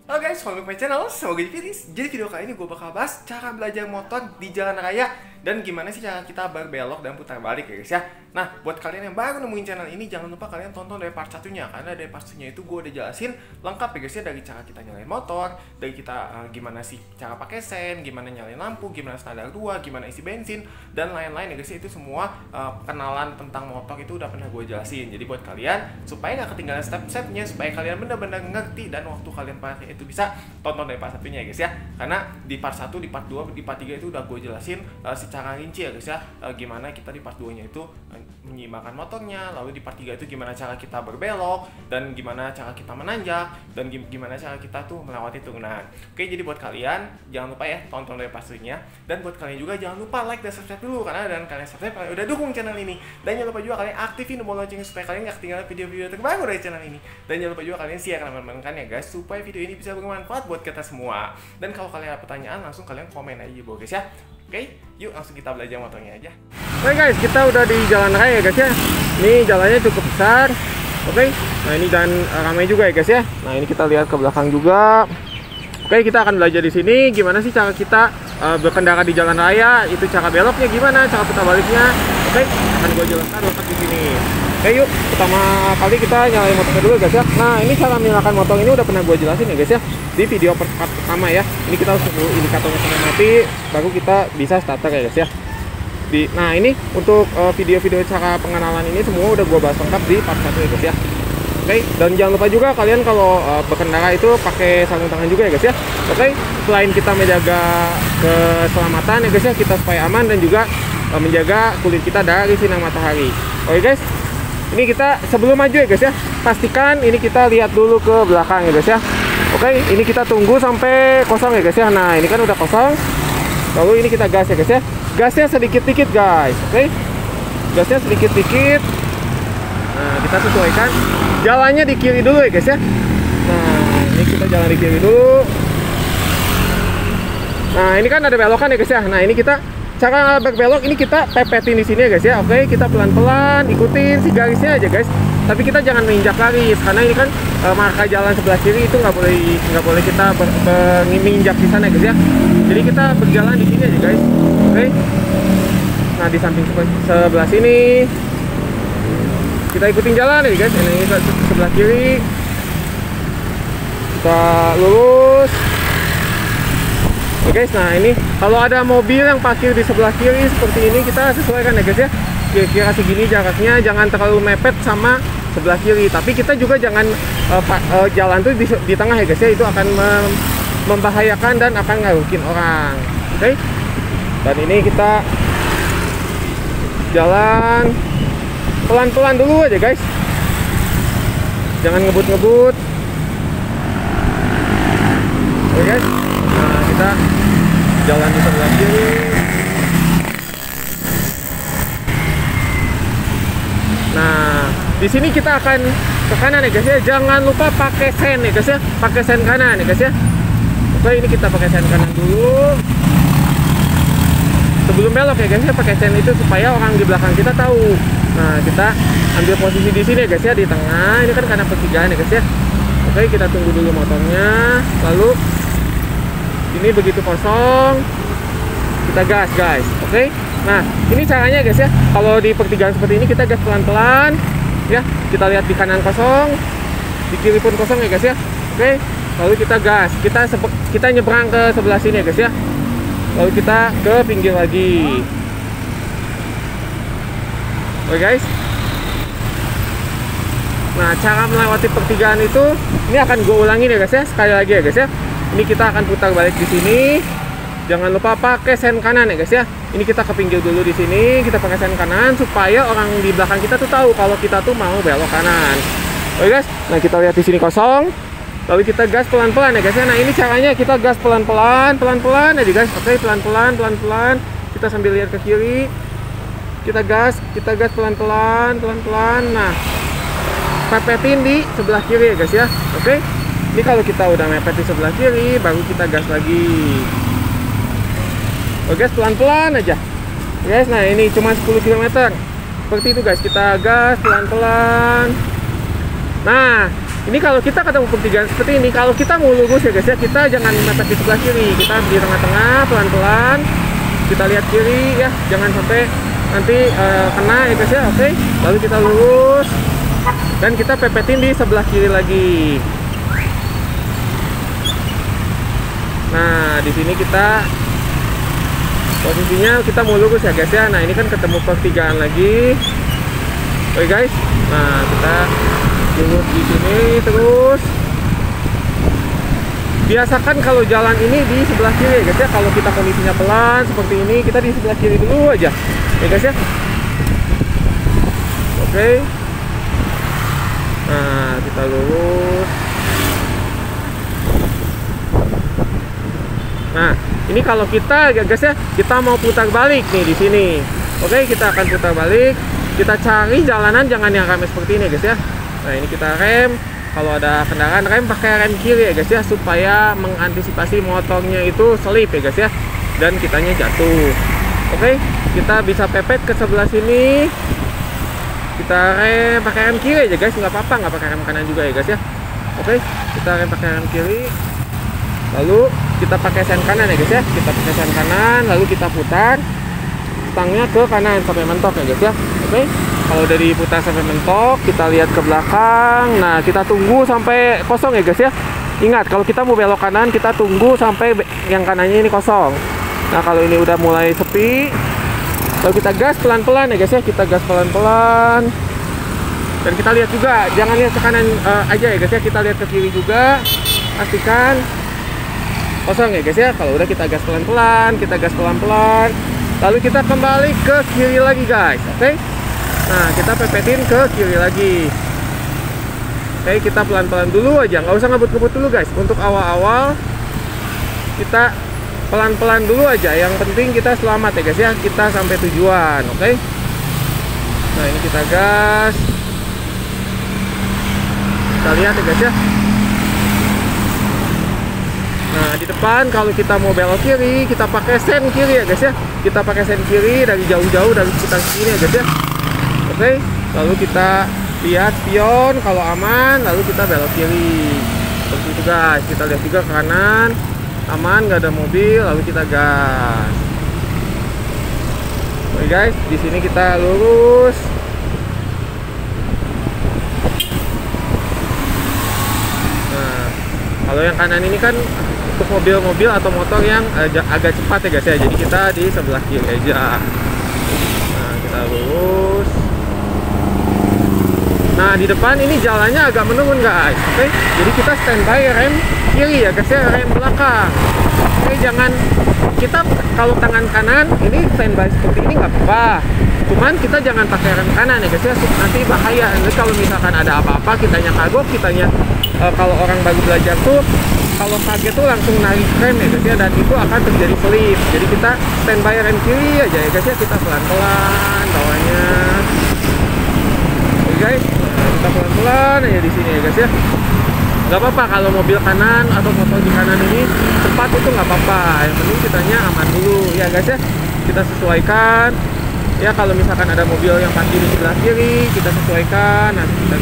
Halo guys, welcome to my channel, semoga jadi video kali ini gue bakal bahas cara belajar motor di jalan raya dan gimana sih cara kita berbelok dan putar balik ya guys ya. Nah, buat kalian yang baru nemuin channel ini, jangan lupa kalian tonton dari part satunya, karena dari part satunya itu gue udah jelasin lengkap ya guys ya, dari cara kita nyalain motor, dari kita gimana sih cara pakai sen, gimana nyalain lampu, gimana standar 2, gimana isi bensin, dan lain-lain ya guys ya. Itu semua kenalan tentang motor itu udah pernah gue jelasin. Jadi buat kalian, supaya gak ketinggalan step-stepnya, supaya kalian benar-benar ngerti dan waktu kalian pakai itu bisa, tonton dari part satunya ya guys ya. Karena di part 1, di part 2, di part 3 itu udah gue jelasin secara rinci ya guys ya, gimana kita di part 2 nya itu menyeimbangkan motornya, lalu di part 3 itu gimana cara kita berbelok, dan gimana cara kita menanjak, dan gimana cara kita tuh melewati turunan. Oke, jadi buat kalian jangan lupa ya tonton dari part satunya, dan buat kalian juga jangan lupa like dan subscribe dulu, karena dan kalian subscribe kalian udah dukung channel ini. Dan jangan lupa juga kalian aktifin tombol lonceng supaya kalian gak ketinggalan video-video terbaru dari channel ini. Dan jangan lupa juga kalian share ke teman-teman kalian ya guys, supaya video ini bisa bermanfaat buat kita semua. Dan kalau kalian ada pertanyaan, langsung kalian komen aja di bawah guys ya. Oke, yuk langsung kita belajar motornya aja. Oke guys, kita udah di jalan raya ya guys ya. Ini jalannya cukup besar. Oke, nah ini dan ramai juga ya guys ya. Nah ini kita lihat ke belakang juga. Oke, kita akan belajar di sini gimana sih cara kita berkendara di jalan raya. Itu cara beloknya gimana, cara putar baliknya. Oke, akan gue jelaskan lengkap di sini. Oke yuk, pertama kali kita nyalain motornya dulu guys ya. Nah ini cara menyalakan motor ini udah pernah gue jelasin ya guys ya, di video pertama ya. Ini kita harus tunggu indikatornya sampai mati, baru kita bisa starter ya guys ya. Nah ini untuk video-video cara pengenalan ini semua udah gue bahas lengkap di part 1 ya guys ya. Oke, dan jangan lupa juga kalian kalau berkendara itu pakai sarung tangan juga ya guys ya. Oke, selain kita menjaga keselamatan ya guys ya, kita supaya aman, dan juga menjaga kulit kita dari sinar matahari. Oke guys, ini kita sebelum maju ya guys ya, pastikan ini kita lihat dulu ke belakang ya guys ya. Oke, ini kita tunggu sampai kosong ya guys ya. Nah ini kan udah kosong, lalu ini kita gas ya guys ya. Gasnya sedikit-dikit guys. Oke, gasnya sedikit-dikit. Nah kita sesuaikan jalannya di kiri dulu ya guys ya. Nah ini kita jalan di kiri dulu. Nah ini kan ada belokan ya guys ya. Nah ini kita cara berbelok ini kita pepetin di sini ya guys ya. Oke, kita pelan-pelan ikutin si garisnya aja guys. Tapi kita jangan menginjak garis, karena ini kan marka jalan sebelah kiri itu nggak boleh kita menginjak di sana guys ya. Jadi kita berjalan di sini aja guys. Oke. Nah di samping sebelah sini kita ikutin jalan ya guys. Ini sebelah kiri kita lurus. Oke guys, nah ini kalau ada mobil yang parkir di sebelah kiri seperti ini, kita sesuaikan ya guys ya. Kira-kira segini jaraknya, jangan terlalu mepet sama sebelah kiri. Tapi kita juga jangan jalan tuh di tengah ya guys ya, itu akan membahayakan dan akan ngaruhin orang. Oke, dan ini kita jalan pelan-pelan dulu aja guys, jangan ngebut-ngebut. Oke guys, nah kita jalan di sebelah kiri. Nah di sini kita akan ke kanan ya guys ya, jangan lupa pakai sen ya guys ya, pakai sen kanan ya guys ya. Oke, ini kita pakai sen kanan dulu sebelum belok ya guys ya, pakai sen itu supaya orang di belakang kita tahu. Nah kita ambil posisi di sini ya guys ya, di tengah. Ini kan karena pertigaan ya guys ya. Oke, kita tunggu dulu motornya, lalu ini begitu kosong kita gas guys. Oke, nah ini caranya guys ya. Kalau di pertigaan seperti ini kita gas pelan-pelan ya. Kita lihat di kanan kosong, di kiri pun kosong ya guys ya. Oke, lalu kita gas, kita nyebrang ke sebelah sini ya guys ya, lalu kita ke pinggir lagi. Oke guys, nah cara melewati pertigaan itu ini akan gue ulangin ya guys ya, sekali lagi ya guys ya. Ini kita akan putar balik di sini. Jangan lupa pakai sen kanan ya guys ya. Ini kita ke pinggir dulu di sini, kita pakai sen kanan supaya orang di belakang kita tuh tahu kalau kita tuh mau belok kanan. Oke guys, nah kita lihat di sini kosong. Lalu kita gas pelan-pelan ya guys ya. Nah ini caranya kita gas pelan-pelan aja guys. Oke, pelan-pelan. Kita sambil lihat ke kiri. Kita gas pelan-pelan. Nah, pepetin di sebelah kiri ya guys ya. Oke. Ini kalau kita udah mepet di sebelah kiri, baru kita gas lagi. Oke, pelan-pelan aja. Guys, nah ini cuma 10 km. Seperti itu guys, kita gas pelan-pelan. Nah, Ini kalau kita ketemu pertigaan seperti ini, kalau kita mau lurus ya guys ya, kita jangan mepet di sebelah kiri, kita di tengah-tengah pelan-pelan, kita lihat kiri ya, jangan sampai nanti kena ya guys ya. Oke, lalu kita lurus dan kita pepetin di sebelah kiri lagi. Nah, di sini kita posisinya kita mau lurus ya guys ya. Nah, ini kan ketemu pertigaan lagi. Oke guys, nah kita lurus di sini terus. Biasakan kalau jalan ini di sebelah kiri ya guys ya. Kalau kita kondisinya pelan seperti ini, kita di sebelah kiri dulu aja ya guys ya. Oke. Nah, kita lurus. Nah, ini kalau kita ya guys ya, kita mau putar balik nih di sini. Oke, kita akan putar balik. Kita cari jalanan jangan yang rame seperti ini guys ya. Nah, ini kita rem. Kalau ada kendaraan rem pakai rem kiri ya guys ya, supaya mengantisipasi motornya itu selip ya guys ya, dan kitanya jatuh. Oke, kita bisa pepet ke sebelah sini. Kita rem pakai rem kiri aja guys, nggak apa-apa, nggak pakai rem kanan juga ya guys ya. Oke, kita rem pakai rem kiri. Lalu kita pakai sen kanan ya guys ya. Kita pakai sen kanan, lalu kita putar stangnya ke kanan sampai mentok ya guys ya. Oke, kalau udah diputar sampai mentok, kita lihat ke belakang. Nah, kita tunggu sampai kosong ya guys ya. Ingat, kalau kita mau belok kanan, kita tunggu sampai yang kanannya ini kosong. Nah, kalau ini udah mulai sepi, lalu kita gas pelan-pelan ya guys ya. Kita gas pelan-pelan. Dan kita lihat juga, jangan lihat ke kanan aja ya guys ya. Kita lihat ke kiri juga. Pastikan kosong ya guys ya. Kalau udah kita gas pelan-pelan, kita gas pelan-pelan. Lalu kita kembali ke kiri lagi guys. Oke. Nah, kita pepetin ke kiri lagi. Oke, kita pelan-pelan dulu aja, nggak usah ngebut-ngebut dulu guys. Untuk awal-awal kita pelan-pelan dulu aja. Yang penting kita selamat ya guys ya. Kita sampai tujuan. Oke. Nah, ini kita gas. Kita lihat ya guys ya. Nah, di depan kalau kita mau belok kiri, kita pakai sen kiri ya guys ya. Kita pakai sen kiri dari jauh-jauh, dari sekitar sini ya guys ya. Oke, lalu kita lihat spion kalau aman, lalu kita belok kiri. Seperti itu guys. Kita lihat juga ke kanan, aman, nggak ada mobil, lalu kita gas. Oke guys, di sini kita lurus. Nah, kalau yang kanan ini kan untuk mobil-mobil atau motor yang agak cepat ya guys ya. Jadi kita di sebelah kiri aja. Nah, kita lurus. Nah, di depan ini jalannya agak menurun guys. Oke, jadi kita standby rem kiri ya guys ya, rem belakang. Oke, jangan kita kalau tangan kanan ini standby seperti ini nggak apa-apa. Cuman kita jangan pakai rem kanan ya guys ya, nanti bahaya. Nanti kalau misalkan ada apa-apa, kitanya kagok, kitanya kalau orang baru belajar tuh kalau kaget tuh langsung narik rem ya guys ya, dan itu akan terjadi slip. Jadi kita standby rem kiri aja ya guys ya, kita pelan-pelan bawahnya. Oke guys, kita pelan-pelan aja di sini ya guys ya. Nggak apa-apa kalau mobil kanan atau motor di kanan ini cepat, itu nggak apa-apa. Yang penting kitanya aman dulu ya guys ya. Kita sesuaikan. Ya, kalau misalkan ada mobil yang parkir di sebelah kiri, kita sesuaikan. Nanti kita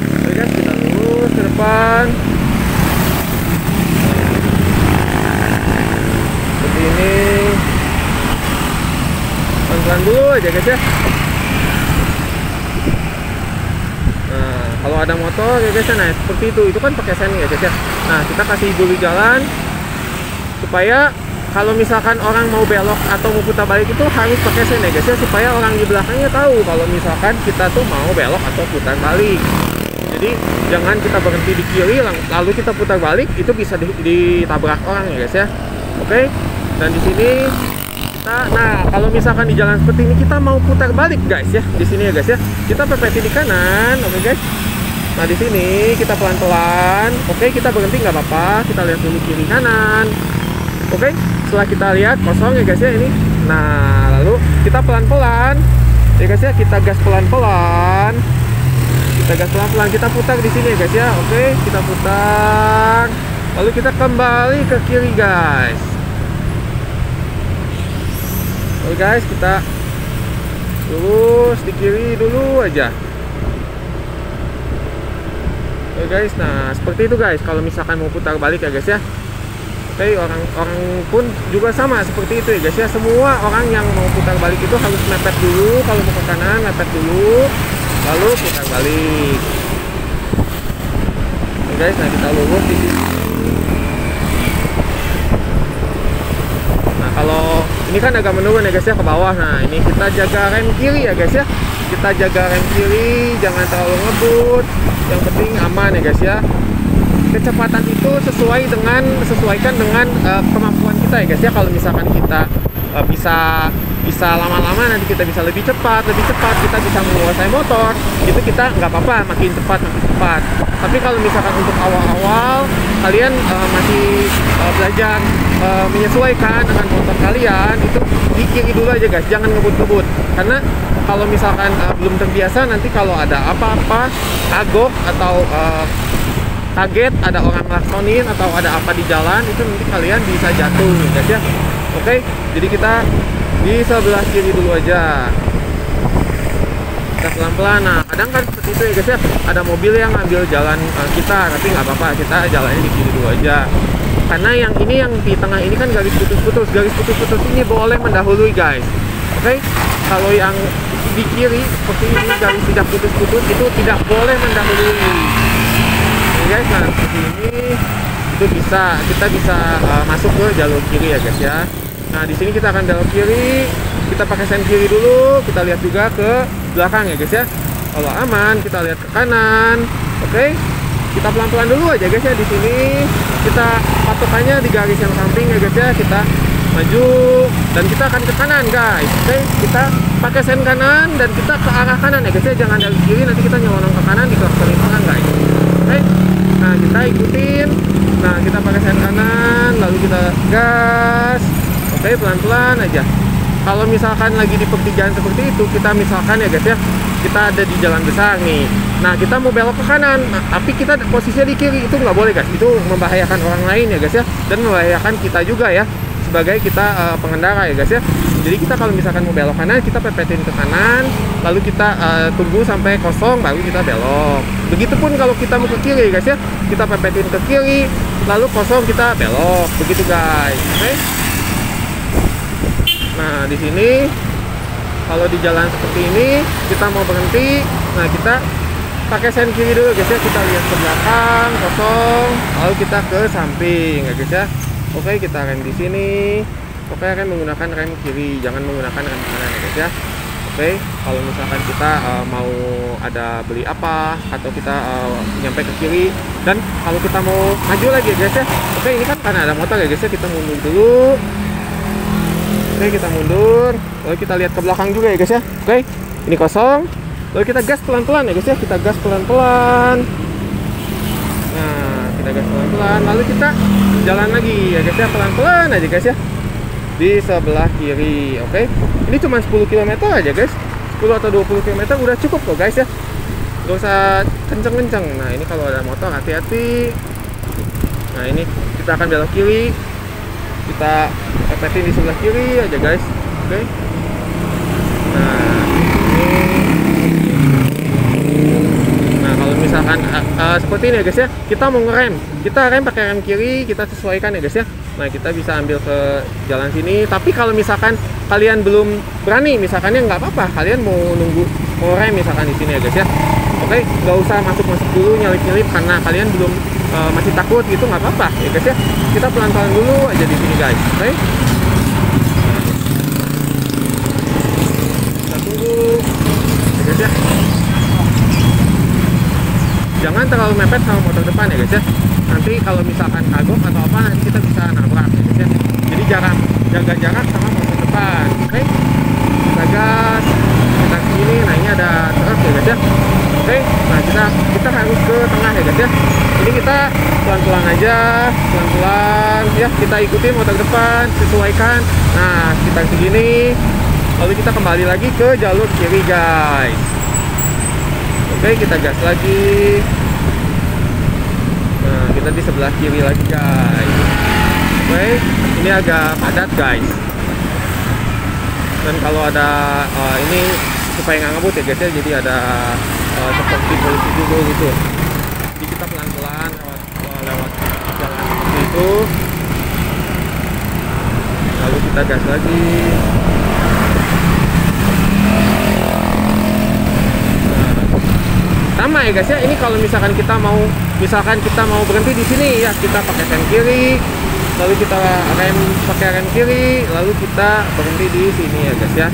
oke guys, kita lurus ke depan. Seperti ini. Pelan-pelan dulu aja guys ya. Nah, kalau ada motor ya guys ya, nah seperti itu kan pakai sen ya guys ya. Nah, kita kasih dulu jalan supaya kalau misalkan orang mau belok atau mau putar balik itu harus pakai sen ya guys ya, supaya orang di belakangnya tahu kalau misalkan kita tuh mau belok atau putar balik. Jadi jangan kita berhenti di kiri lalu kita putar balik, itu bisa ditabrak orang ya guys ya. Oke. Dan di sini kita, nah kalau misalkan di jalan seperti ini kita mau putar balik guys ya, di sini ya guys ya, kita pepetin di kanan. Oke guys. Nah, di sini kita pelan-pelan. Oke, kita berhenti nggak apa-apa. Kita lihat dulu kiri kanan. Oke, setelah kita lihat kosong ya guys ya ini. Nah, lalu kita pelan-pelan ya guys ya, kita gas pelan-pelan. Kita gas pelan-pelan, kita putar di sini ya guys ya. Oke, kita putar. Lalu kita kembali ke kiri guys. Oke guys, kita lurus di kiri dulu aja. Oke guys, nah seperti itu guys kalau misalkan mau putar balik ya guys ya. Oke, orang pun juga sama seperti itu ya guys ya. Semua orang yang mau putar balik itu harus mepet dulu. Kalau mau ke kanan mepet dulu, lalu putar balik. Oke guys, nah kita lurus di sini. Nah kalau ini kan agak menurun ya guys ya ke bawah. Nah ini kita jaga rem kiri ya guys ya. Kita jaga rem kiri, jangan terlalu ngebut. Yang penting aman ya guys ya. Kecepatan itu sesuaikan dengan kemampuan kita ya guys ya. Kalau misalkan kita bisa lama-lama nanti kita bisa lebih cepat kita bisa menguasai motor, itu kita nggak apa-apa makin cepat. Tapi kalau misalkan untuk awal-awal kalian masih belajar menyesuaikan dengan motor kalian, itu di kiri dulu aja guys, jangan ngebut-ngebut. Karena kalau misalkan belum terbiasa, nanti kalau ada apa-apa kagok atau kaget ada orang ngelaksonin atau ada apa di jalan, itu nanti kalian bisa jatuh guys ya. Oke, jadi kita di sebelah kiri dulu aja, kita pelan-pelan. Nah kadang kan seperti itu ya guys ya, ada mobil yang ngambil jalan kita, tapi nggak apa-apa, kita jalannya di kiri dulu aja. Karena yang ini, yang di tengah ini kan garis putus-putus ini boleh mendahului guys. Oke, kalau yang di kiri seperti ini garis tidak putus-putus itu tidak boleh mendahului guys. Nah seperti ini itu kita bisa masuk ke jalur kiri ya guys ya. Nah di sini kita akan belok kiri, kita pakai sen kiri dulu, kita lihat juga ke belakang ya guys ya. Kalau aman kita lihat ke kanan. Oke, kita pelan-pelan dulu aja guys ya. Di sini kita patokannya di garis yang samping ya guys ya. Kita maju dan kita akan ke kanan guys. Oke, kita pakai sen kanan dan kita ke arah kanan ya guys ya. Jangan dari kiri, nanti kita nyelonong ke kanan di klaksonin orang guys. Oke, nah kita ikutin. Nah kita pakai sen kanan, lalu kita gas. Oke, pelan-pelan aja. Kalau misalkan lagi di pertigaan seperti itu, kita misalkan ya guys ya, kita ada di jalan besar nih. Nah kita mau belok ke kanan, tapi kita posisinya di kiri, itu nggak boleh guys. Itu membahayakan orang lain ya guys ya, dan membahayakan kita juga ya, sebagai kita pengendara ya guys ya. Jadi kita kalau misalkan mau belok kanan, kita pepetin ke kanan, lalu kita tunggu sampai kosong, baru kita belok. Begitupun kalau kita mau ke kiri guys ya, kita pepetin ke kiri, lalu kosong kita belok. Begitu guys. Oke. Nah di sini kalau di jalan seperti ini kita mau berhenti, nah kita pakai sen kiri dulu guys ya. Kita lihat ke belakang kosong, lalu kita ke samping ya guys ya. Oke, kita rem di sini. Oke, rem menggunakan rem kiri, jangan menggunakan rem kanan ya guys ya. Oke, kalau misalkan kita mau ada beli apa atau kita nyampe ke kiri, dan kalau kita mau maju lagi ya guys ya. Oke, ini kan karena ada motor ya guys ya, kita mundur dulu. Oke, kita mundur, lalu kita lihat ke belakang juga ya guys ya. Oke, ini kosong, lalu kita gas pelan-pelan ya guys ya. Kita gas pelan-pelan. Nah, kita gas pelan-pelan, lalu kita jalan lagi ya guys ya, pelan-pelan aja guys ya, di sebelah kiri. Oke, ini cuma 10 km aja guys, 10 atau 20 km udah cukup kok guys ya, gak usah kenceng-kenceng. Nah ini kalau ada motor hati-hati. Nah ini kita akan belok kiri, kita pepetin di sebelah kiri aja guys. Oke, nah kalau misalkan seperti ini ya guys ya, kita mau ngerem, kita rem pakai rem kiri, kita sesuaikan ya guys ya. Nah kita bisa ambil ke jalan sini. Tapi kalau misalkan kalian belum berani, misalkannya nggak apa-apa, kalian mau rem misalkan di sini ya guys ya. Oke, nggak usah masuk dulu nyelip karena kalian belum masih takut gitu, nggak apa-apa ya guys ya. Kita pelan-pelan dulu aja di sini guys. Oke, kita tunggu ya guys ya. Jangan terlalu mepet sama motor depan ya guys ya. Nanti kalau misalkan kagok atau apa, nanti kita bisa nabrak ya guys ya. Jadi jaga jarak sama motor depan. Oke, kita gas, kita sini. Nah ini ada truk ya guys ya. Oke, nah kita harus ke tengah ya guys ya. Ini kita pelan-pelan aja, pelan-pelan ya. Kita ikutin motor depan, sesuaikan. Nah sekitar segini, lalu kita kembali lagi ke jalur kiri guys. Oke, kita gas lagi. Nah, kita di sebelah kiri lagi guys. Oke, ini agak padat guys. Dan kalau ada ini supaya nggak ngebut ya guys ya, jadi ada seperti polisi juga gitu. Jadi kita satu. Lalu kita gas lagi. Sama ya guys ya, ini kalau misalkan kita mau berhenti di sini ya, kita pakai sen kiri, lalu kita pakai rem kiri, lalu kita berhenti di sini ya guys ya.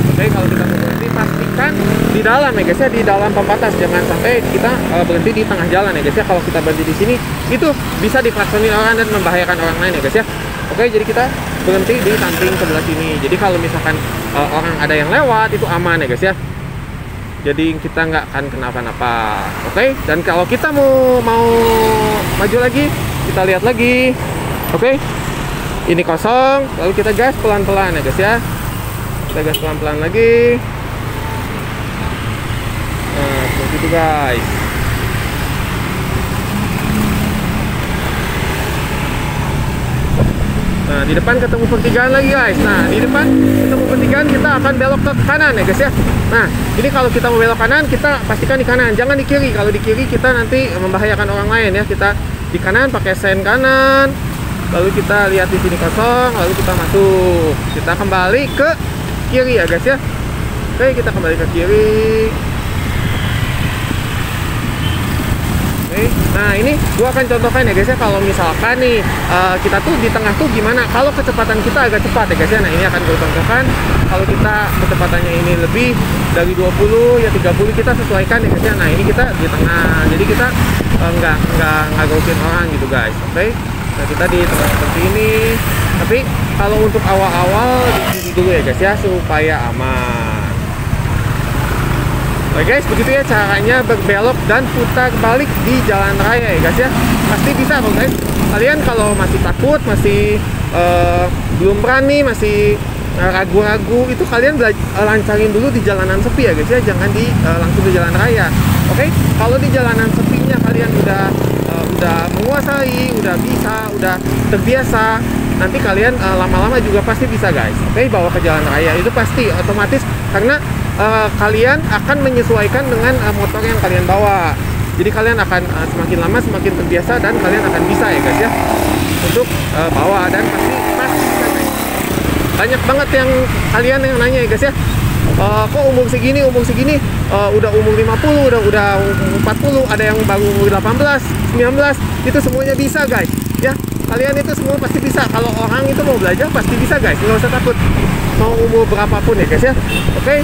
Oke, kalau kita mau berhenti pastikan di dalam ya guys ya, di dalam pembatas, jangan sampai kita berhenti di tengah jalan ya guys ya. Kalau kita berhenti di sini itu bisa diklaksonin orang dan membahayakan orang lain ya guys ya. Oke, jadi kita berhenti di samping sebelah sini. Jadi kalau misalkan orang ada yang lewat itu aman ya guys ya. Jadi kita nggak akan kenapa-napa. Oke, dan kalau kita mau maju lagi, kita lihat lagi. Oke, ini kosong, lalu kita gas pelan-pelan ya guys ya. Kita gas pelan-pelan lagi. Nah, seperti itu guys. Nah, di depan ketemu pertigaan lagi guys. Nah, di depan ketemu pertigaan kita akan belok ke kanan ya guys ya. Nah, ini kalau kita mau belok kanan, kita pastikan di kanan, jangan di kiri. Kalau di kiri kita nanti membahayakan orang lain ya. Kita di kanan pakai sen kanan. Lalu kita lihat di sini kosong, lalu kita masuk. Kita kembali ke kiri ya guys ya. Oke, kita kembali ke kiri. Nah, ini gua akan contohkan ya guys ya, kalau misalkan nih kita tuh di tengah tuh gimana kalau kecepatan kita agak cepat ya guys ya. Nah, ini akan gue contohkan. Kalau kita kecepatannya ini lebih dari 20 ya 30, kita sesuaikan ya guys ya. Nah, ini kita di tengah, jadi kita nggak gaukin orang gitu guys. Oke, nah kita di tengah seperti ini. Tapi kalau untuk awal-awal di sini dulu ya guys ya, supaya aman. Oke guys, begitu ya caranya berbelok dan putar balik di jalan raya ya guys ya. Pasti bisa kok guys. Kalian kalau masih takut, masih belum berani, masih ragu-ragu, itu kalian lancarin dulu di jalanan sepi ya guys ya. Jangan langsung di jalan raya. Oke, kalau di jalanan sepinya kalian udah menguasai, udah bisa, udah terbiasa, nanti kalian lama-lama juga pasti bisa guys. Oke, bawa ke jalan raya itu pasti otomatis, karena kalian akan menyesuaikan dengan motor yang kalian bawa. Jadi kalian akan semakin lama semakin terbiasa dan kalian akan bisa ya guys ya untuk bawa, dan pasti bisa guys. Banyak banget yang kalian yang nanya ya guys ya, kok umur segini udah umur 50, udah 40, ada yang baru umur 18, 19, itu semuanya bisa guys ya. Kalian itu semua pasti bisa. Kalau orang itu mau belajar pasti bisa guys, nggak usah takut mau umur berapapun ya guys ya. Oke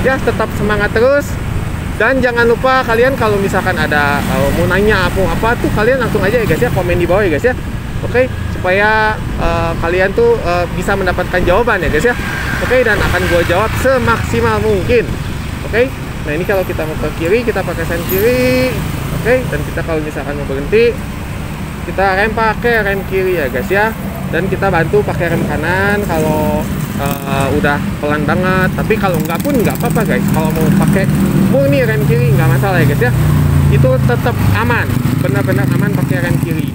ya, tetap semangat terus, dan jangan lupa kalian kalau misalkan ada mau nanya apa tuh, kalian langsung aja ya guys ya, komen di bawah ya guys ya. Oke, supaya kalian tuh bisa mendapatkan jawaban ya guys ya. Oke, dan akan gue jawab semaksimal mungkin. Oke, nah ini kalau kita mau ke kiri kita pakai sen kiri. Oke, dan kita kalau misalkan mau berhenti kita pakai rem kiri ya guys ya, dan kita bantu pakai rem kanan kalau udah pelan banget. Tapi kalau nggak pun nggak apa-apa guys, kalau mau pakai murni rem kiri nggak masalah ya guys ya, itu tetap aman, benar-benar aman pakai rem kiri.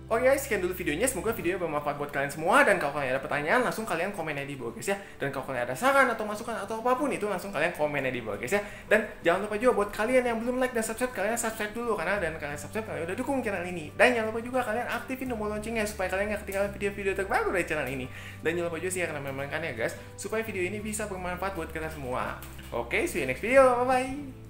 Oke guys, sekian dulu videonya. Semoga videonya bermanfaat buat kalian semua. Dan kalau kalian ada pertanyaan, langsung kalian komen aja di bawah guys ya. Dan kalau kalian ada saran atau masukan atau apapun itu, langsung kalian komen aja di bawah guys ya. Dan jangan lupa juga buat kalian yang belum like dan subscribe, kalian subscribe dulu, karena dan kalian subscribe kalian udah dukung channel ini. Dan jangan lupa juga kalian aktifin tombol loncengnya supaya kalian nggak ketinggalan video-video terbaru dari channel ini. Dan jangan lupa juga share dan memangkan ya guys, supaya video ini bisa bermanfaat buat kita semua. Oke, see you next video. Bye bye.